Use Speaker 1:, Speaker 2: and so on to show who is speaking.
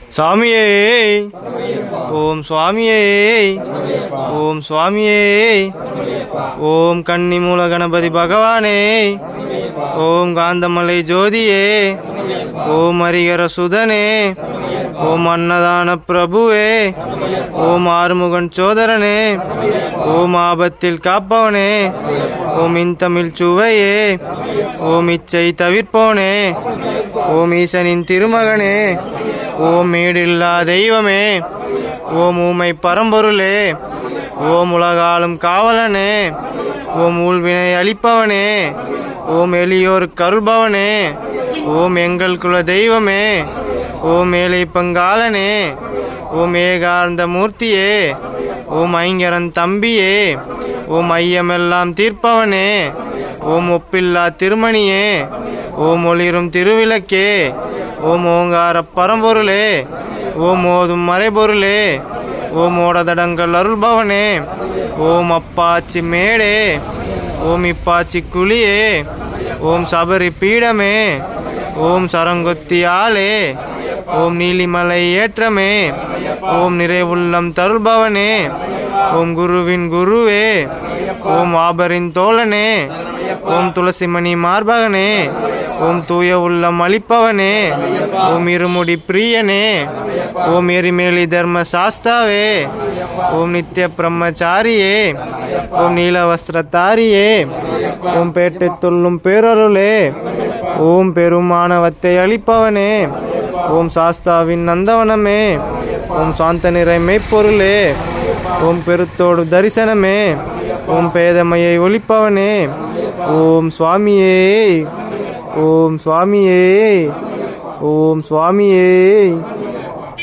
Speaker 1: சுவாமியே ஓம் சுவாமியே ஓம் சுவாமியே ஓம் கன்னிமூல கணபதி பகவானே ஓம் காந்தமலை ஜோதியே ஓம் ஹரிகர சுதனே ஓம் அன்னதான பிரபுவே ஓம் ஆறுமுகன் சோதரனே ஓம் ஆபத்தில் காப்பவனே ஓம் இன்தமிழ் சுவையே ஓம் இச்சை தவிர்ப்போனே ஓம் ஈசனின் திருமகனே ஓம் ஈடில்லா தெய்வமே ஓம் ஊமை பரம்பொருளே ஓம் உலகாலும் காவலனே ஓம் ஊழ்வினை அளிப்பவனே ஓம் எளியோர் கருள்பவனே ஓம் எங்கள் குல தெய்வமே ஓம் ஏழை பங்காளனே ஓம் ஏகார்ந்த மூர்த்தியே ஓம் ஐங்கரன் தம்பியே ஓம் ஐயமெல்லாம் தீர்ப்பவனே ஓம் ஒப்பில்லா திருமணியே ஓம் ஒளிரும் திருவிளக்கே ஓம் ஓங்கார பரம்பொருளே ஓம் ஓதும் மறைபொருளே ஓம் ஓடதடங்கள் அருள்பவனே ஓம் அப்பாச்சி மேடே ஓம் இப்பாச்சி குழியே ஓம் சபரி பீடமே ஓம் சரங்கொத்தி ஆளே ஓம் நீலிமலை ஏற்றமே ஓம் நிறைவுள்ளம் தருள்பவனே ஓம் குருவின் குருவே ஓம் ஆபரின் தோழனே ஓம் துளசிமணி மார்பகனே ஓம் தூய உள்ளம் அளிப்பவனே ஓம் இருமுடி பிரியனே ஓம் எரிமேலி தர்ம சாஸ்தாவே ஓம் நித்திய பிரம்மச்சாரியே ஓம் நீலவஸ்திரத்தாரியே ஓம் பேட்டை துள்ளும் பேரருளே ஓம் பெருமானவத்தை அளிப்பவனே ஓம் சாஸ்தாவின் நந்தவனமே ஓம் சாந்த நிறை மெய்ப்பொருளே ஓம் பெருத்தோடு தரிசனமே ஓம் பேதமையை ஒழிப்பவனே ஓம் சுவாமியே ஓம் சுவாமியே ஓம் சுவாமியே